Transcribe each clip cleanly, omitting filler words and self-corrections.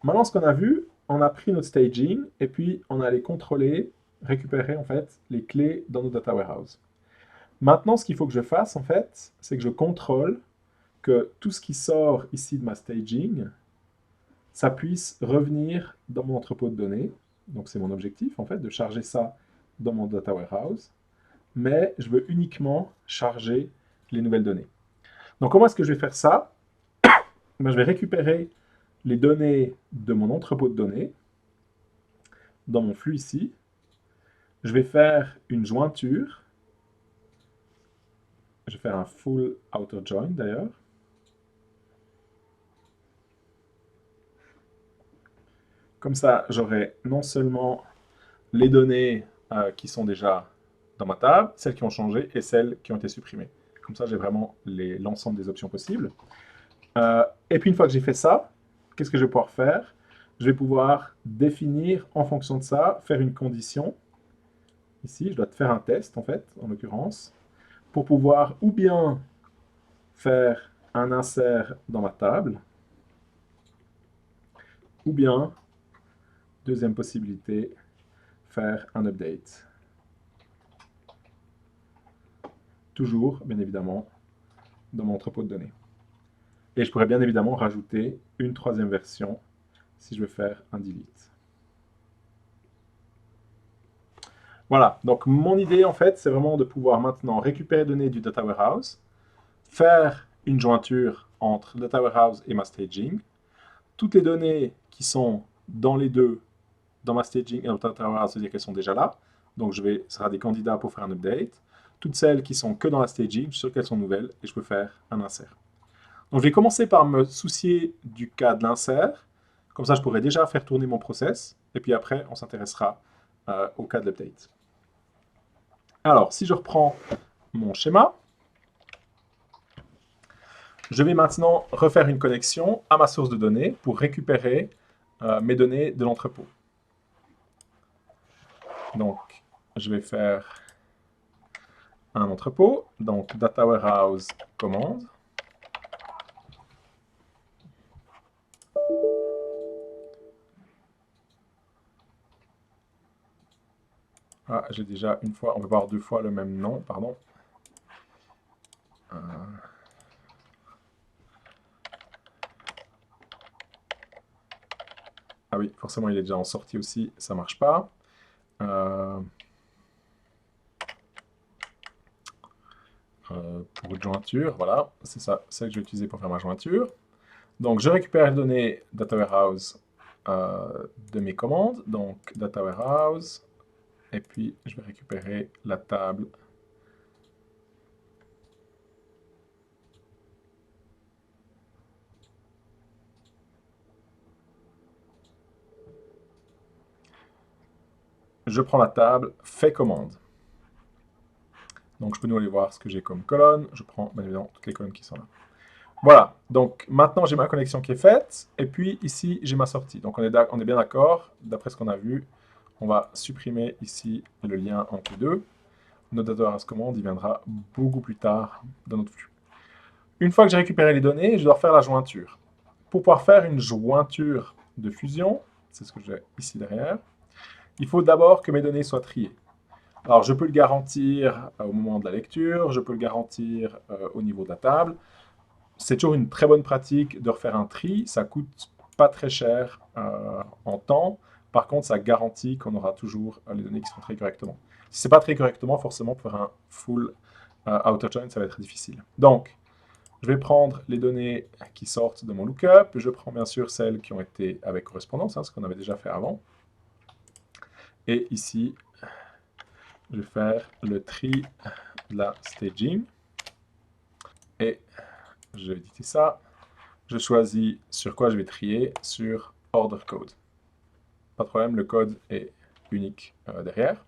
Maintenant, ce qu'on a vu, on a pris notre staging et puis on a allé contrôler, récupérer en fait les clés dans nos data warehouse. Maintenant, ce qu'il faut que je fasse en fait, c'est que je contrôle que tout ce qui sort ici de ma staging, ça puisse revenir dans mon entrepôt de données. Donc c'est mon objectif en fait, de charger ça dans mon data warehouse. Mais je veux uniquement charger les nouvelles données. Donc comment est-ce que je vais faire ça? Ben, je vais récupérer les données de mon entrepôt de données dans mon flux ici. Je vais faire une jointure. Je vais faire un full outer join d'ailleurs. Comme ça, j'aurai non seulement les données qui sont déjà dans ma table, celles qui ont changé et celles qui ont été supprimées. Comme ça, j'ai vraiment l'ensemble des options possibles. Et puis, une fois que j'ai fait ça, qu'est-ce que je vais pouvoir faire? Je vais pouvoir définir, en fonction de ça, faire une condition. Ici, je dois faire un test, en fait, en l'occurrence, pour pouvoir ou bien faire un insert dans ma table, ou bien, deuxième possibilité, faire un update. Toujours, bien évidemment, dans mon entrepôt de données. Et je pourrais bien évidemment rajouter une troisième version si je veux faire un delete. Voilà, donc mon idée en fait, c'est vraiment de pouvoir maintenant récupérer les données du data warehouse, faire une jointure entre data warehouse et ma staging. Toutes les données qui sont dans les deux, dans ma staging et dans le data warehouse, c'est-à-dire qu'elles sont déjà là. Donc ce sera des candidats pour faire un update. Toutes celles qui sont que dans la staging, je suis sûr qu'elles sont nouvelles et je peux faire un insert. Donc je vais commencer par me soucier du cas de l'insert. Comme ça, je pourrai déjà faire tourner mon process. Et puis après, on s'intéressera au cas de l'update. Alors, si je reprends mon schéma, je vais maintenant refaire une connexion à ma source de données pour récupérer mes données de l'entrepôt. Donc, je vais faire un entrepôt, donc data warehouse commande. Ah, j'ai déjà une fois, on peut voir deux fois le même nom, pardon. Ah oui, forcément, il est déjà en sortie aussi, ça marche pas. Pour une jointure, voilà, c'est ça, c'est que je vais utiliser pour faire ma jointure. Donc, je récupère les données Data Warehouse de mes commandes, donc Data Warehouse, et puis je vais récupérer la table. Je prends la table, fait commande. Donc, je peux nous aller voir ce que j'ai comme colonne. Je prends, bien évidemment, toutes les colonnes qui sont là. Voilà, donc maintenant j'ai ma connexion qui est faite, et puis ici j'ai ma sortie. Donc on est bien d'accord, d'après ce qu'on a vu, on va supprimer ici le lien entre les deux. Notre data warehouse commande, il viendra beaucoup plus tard dans notre flux. Une fois que j'ai récupéré les données, je dois faire la jointure. Pour pouvoir faire une jointure de fusion, c'est ce que j'ai ici derrière, il faut d'abord que mes données soient triées. Alors je peux le garantir au moment de la lecture, je peux le garantir au niveau de la table. C'est toujours une très bonne pratique de refaire un tri, ça coûte pas très cher en temps. Par contre, ça garantit qu'on aura toujours les données qui sont triées correctement. Si ce n'est pas trié correctement, forcément, pour faire un full outer join, ça va être difficile. Donc, je vais prendre les données qui sortent de mon lookup. Je prends bien sûr celles qui ont été avec correspondance, ce qu'on avait déjà fait avant. Et ici, je vais faire le tri de la staging. Et je vais éditer ça. Je choisis sur quoi je vais trier, sur order code. Pas de problème, le code est unique derrière.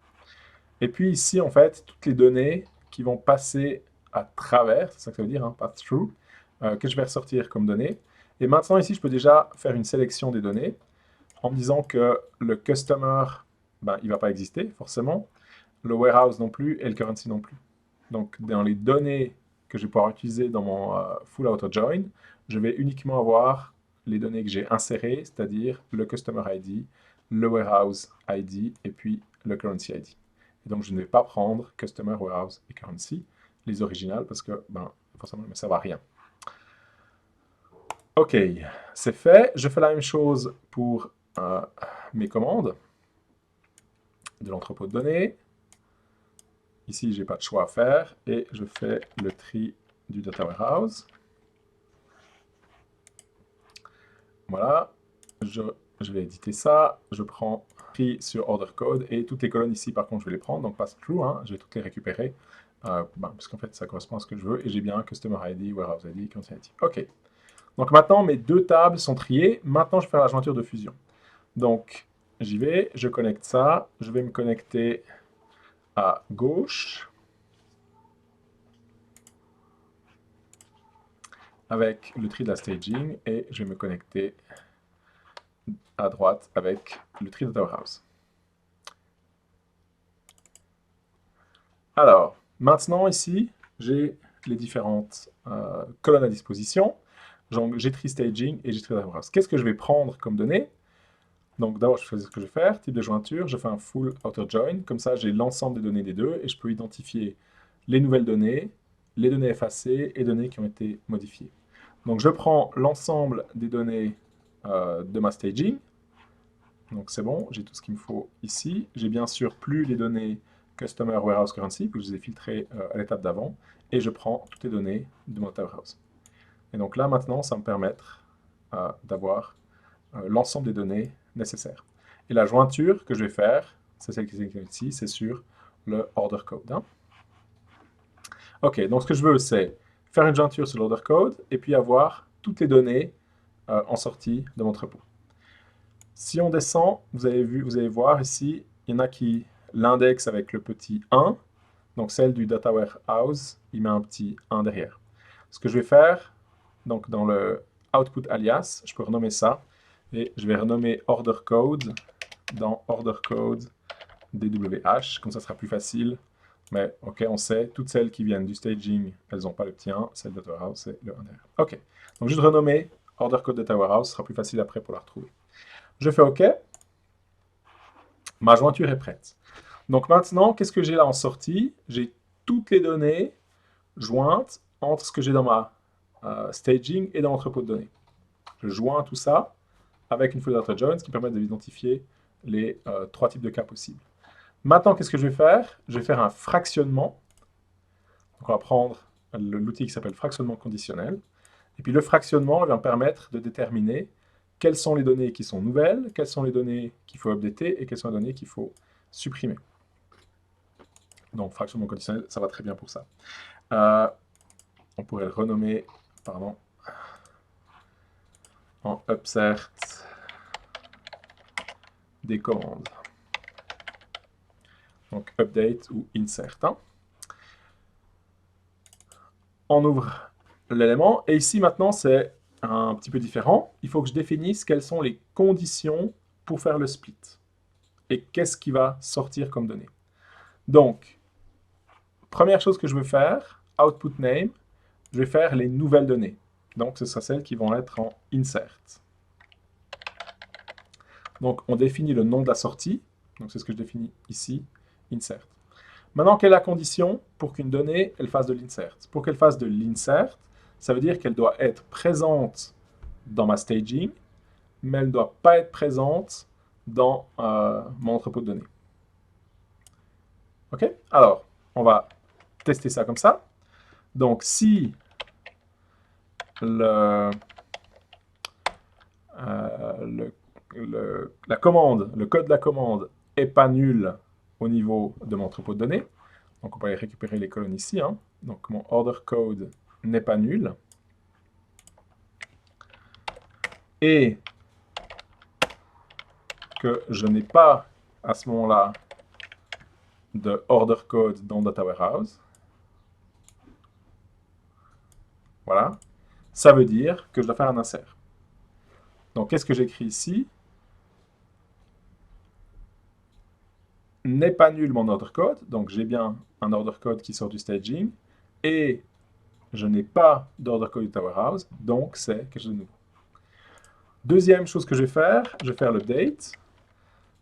Et puis ici, en fait, toutes les données qui vont passer à travers, c'est ça que ça veut dire, pass through, que je vais ressortir comme données. Et maintenant, ici, je peux déjà faire une sélection des données en me disant que le customer, ben, il ne va pas exister, forcément. Le warehouse non plus et le currency non plus. Donc, dans les données que je vais pouvoir utiliser dans mon full auto join, je vais uniquement avoir les données que j'ai insérées, c'est-à-dire le Customer ID, le Warehouse ID et puis le Currency ID. Et donc, je ne vais pas prendre Customer, Warehouse et Currency, les originales, parce que, forcément, ça ne va à rien. OK, c'est fait. Je fais la même chose pour mes commandes de l'entrepôt de données. Ici, je n'ai pas de choix à faire et je fais le tri du Data Warehouse. Voilà, je vais éditer ça. Je prends tri sur Order Code et toutes les colonnes ici, par contre, je vais les prendre. Donc, pass through, hein, je vais toutes les récupérer parce qu'en fait, ça correspond à ce que je veux et j'ai bien un Customer ID, Warehouse ID, Currency ID. OK. Donc maintenant, mes deux tables sont triées. Maintenant, je vais faire la jointure de fusion. Donc, j'y vais, je connecte ça. Je vais me connecter à gauche avec le tri de la staging et je vais me connecter à droite avec le tri de Data Warehouse. Alors, maintenant ici, j'ai les différentes colonnes à disposition. Donc, j'ai tri staging et j'ai tri Data Warehouse. Qu'est-ce que je vais prendre comme données? Donc d'abord, je fais ce que je vais faire, type de jointure, je fais un full outer join, comme ça j'ai l'ensemble des données des deux, et je peux identifier les nouvelles données, les données effacées et données qui ont été modifiées. Donc je prends l'ensemble des données de ma staging, donc c'est bon, j'ai tout ce qu'il me faut ici. J'ai bien sûr plus les données Customer Warehouse Currency, que je les ai filtrées à l'étape d'avant, et je prends toutes les données de mon Data Warehouse. Et donc là maintenant, ça me permet d'avoir l'ensemble des données nécessaires. Et la jointure que je vais faire, c'est celle qui est ici, c'est sur le order code. Hein. OK, donc ce que je veux, c'est faire une jointure sur l'order code et puis avoir toutes les données en sortie de mon entrepôt. Si on descend, vous allez voir ici, il y en a qui l'index avec le petit 1, donc celle du Data Warehouse, il met un petit 1 derrière. Ce que je vais faire, donc dans le output alias, je peux renommer ça, et je vais renommer order code dans order code DWH, comme ça sera plus facile. Mais ok, on sait, toutes celles qui viennent du staging, elles n'ont pas le petit 1, celle de Data Warehouse, c'est le 1 derrière. Ok, donc juste renommer order code Data Warehouse, ce sera plus facile après pour la retrouver. Je fais ok, ma jointure est prête. Donc maintenant, qu'est-ce que j'ai là en sortie? J'ai toutes les données jointes entre ce que j'ai dans ma staging et dans l'entrepôt de données. Je joins tout ça avec une full data join, ce qui permet d'identifier les trois types de cas possibles. Maintenant, qu'est-ce que je vais faire? Je vais faire un fractionnement. Donc, on va prendre l'outil qui s'appelle fractionnement conditionnel. Et puis le fractionnement va me permettre de déterminer quelles sont les données qui sont nouvelles, quelles sont les données qu'il faut updater et quelles sont les données qu'il faut supprimer. Donc, fractionnement conditionnel, ça va très bien pour ça. On pourrait le renommer, pardon, en upsert des commandes. Donc, update ou insert. Hein. On ouvre l'élément. Et ici, maintenant, c'est un petit peu différent. Il faut que je définisse quelles sont les conditions pour faire le split. Et qu'est-ce qui va sortir comme données. Donc, première chose que je veux faire, output name, je vais faire les nouvelles données. Donc, ce sera celles qui vont être en insert. Donc, on définit le nom de la sortie. Donc, c'est ce que je définis ici, insert. Maintenant, quelle est la condition pour qu'une donnée elle fasse de l'insert? Pour qu'elle fasse de l'insert, ça veut dire qu'elle doit être présente dans ma staging, mais elle ne doit pas être présente dans mon entrepôt de données. OK? Alors, on va tester ça comme ça. Donc, si la commande, le code de la commande n'est pas nul au niveau de mon entrepôt de données, donc on peut aller récupérer les colonnes ici, hein. Donc mon order code n'est pas nul, et que je n'ai pas à ce moment-là de order code dans Data Warehouse, voilà, ça veut dire que je dois faire un insert. Donc qu'est-ce que j'écris ici? N'est pas nul mon order code, donc j'ai bien un order code qui sort du staging, et je n'ai pas d'order code Data Warehouse, donc c'est quelque chose de nouveau. Deuxième chose que je vais faire l'update.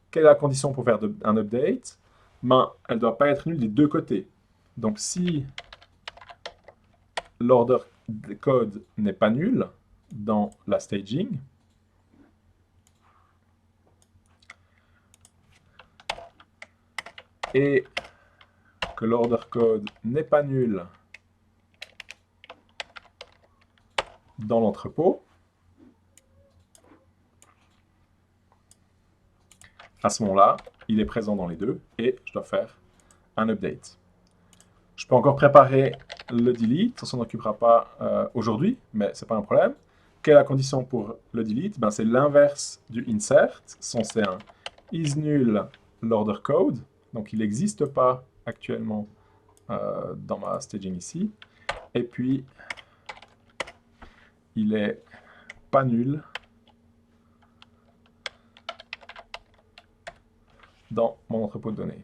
Quelle est la condition pour faire un update? Ben, elle ne doit pas être nulle des deux côtés. Donc si l'order code n'est pas nul dans la staging, et que l'order code n'est pas nul dans l'entrepôt, à ce moment-là, il est présent dans les deux et je dois faire un update. Je peux encore préparer le delete, on s'en occupera pas aujourd'hui, mais c'est pas un problème. Quelle est la condition pour le delete? Ben, c'est l'inverse du insert. C'est un is nul l'order code, donc il n'existe pas actuellement dans ma staging ici. Et puis, il est pas nul dans mon entrepôt de données.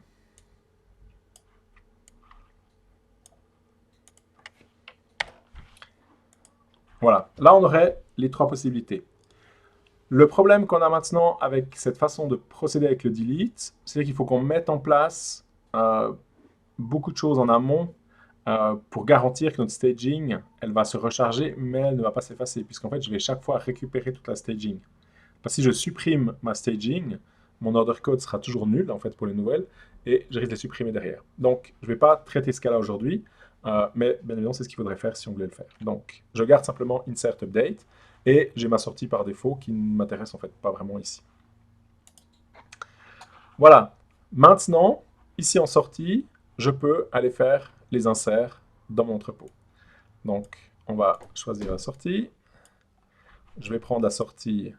Voilà, là on aurait les trois possibilités. Le problème qu'on a maintenant avec cette façon de procéder avec le delete, c'est qu'il faut qu'on mette en place beaucoup de choses en amont pour garantir que notre staging, elle va se recharger, mais elle ne va pas s'effacer, puisqu'en fait, je vais chaque fois récupérer toute la staging. Parce que si je supprime ma staging, mon order code sera toujours nul, en fait, pour les nouvelles, et je risque de les supprimer derrière. Donc, je ne vais pas traiter ce cas-là aujourd'hui, mais bien évidemment, c'est ce qu'il faudrait faire si on voulait le faire. Donc, je garde simplement insert update, et j'ai ma sortie par défaut qui ne m'intéresse en fait pas vraiment ici. Voilà. Maintenant, ici en sortie, je peux aller faire les inserts dans mon entrepôt. Donc, on va choisir la sortie. Je vais prendre la sortie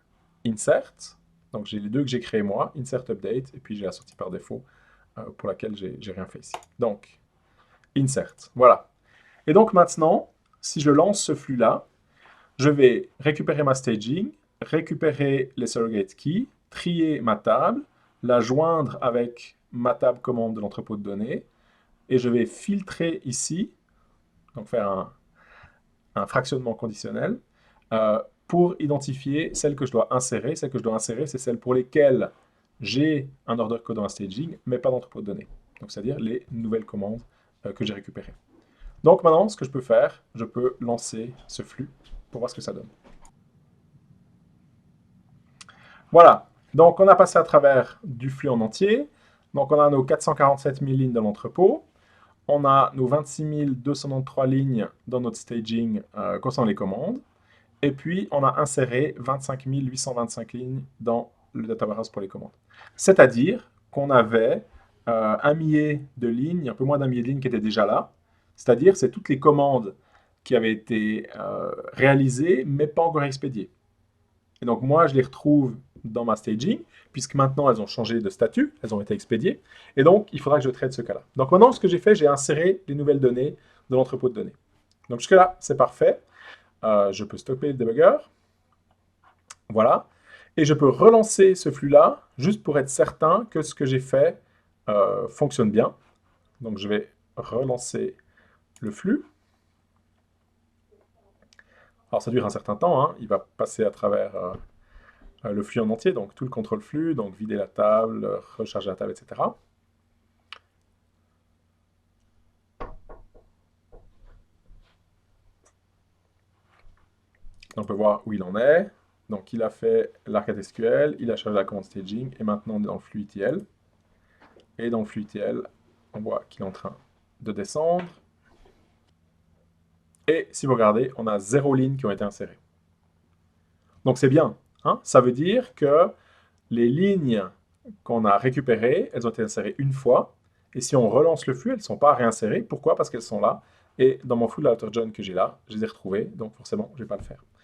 insert. Donc, j'ai les deux que j'ai créés moi, insert update, et puis j'ai la sortie par défaut pour laquelle j'ai rien fait ici. Donc, insert. Voilà. Et donc maintenant, si je lance ce flux-là, je vais récupérer ma staging, récupérer les surrogate keys, trier ma table, la joindre avec ma table commande de l'entrepôt de données, et je vais filtrer ici, donc faire un fractionnement conditionnel, pour identifier celles que je dois insérer. Celles que je dois insérer, c'est celles pour lesquelles j'ai un order code dans un staging, mais pas d'entrepôt de données. Donc, c'est-à-dire les nouvelles commandes que j'ai récupérées. Donc maintenant, ce que je peux faire, je peux lancer ce flux pour voir ce que ça donne. Voilà, donc on a passé à travers du flux en entier. Donc on a nos 447 000 lignes dans l'entrepôt. On a nos 26 293 lignes dans notre staging concernant les commandes. Et puis, on a inséré 25 825 lignes dans le data warehouse pour les commandes. C'est-à-dire qu'on avait un millier de lignes, un peu moins d'un millier de lignes qui étaient déjà là. C'est-à-dire, c'est toutes les commandes qui avaient été réalisées, mais pas encore expédiées. Et donc, moi, je les retrouve dans ma staging, puisque maintenant, elles ont changé de statut, elles ont été expédiées. Et donc, il faudra que je traite ce cas-là. Donc, maintenant, ce que j'ai fait, j'ai inséré les nouvelles données de l'entrepôt de données. Donc, jusque-là, c'est parfait. Je peux stopper le debugger. Voilà. Et je peux relancer ce flux-là, juste pour être certain que ce que j'ai fait fonctionne bien. Donc, je vais relancer le flux. Alors, ça dure un certain temps, hein. Il va passer à travers le flux en entier, donc tout le contrôle flux, donc vider la table, recharger la table, etc. On peut voir où il en est. Donc, il a fait l'arcade SQL, il a chargé la commande staging, et maintenant, on est dans le flux ETL. Et dans le flux ETL, on voit qu'il est en train de descendre. Et si vous regardez, on a 0 lignes qui ont été insérées. Donc, c'est bien. Hein? Ça veut dire que les lignes qu'on a récupérées, elles ont été insérées une fois. Et si on relance le flux, elles ne sont pas réinsérées. Pourquoi? Parce qu'elles sont là. Et dans mon flux de l'outerjoin que j'ai là, je les ai retrouvées. Donc, forcément, je ne vais pas le faire.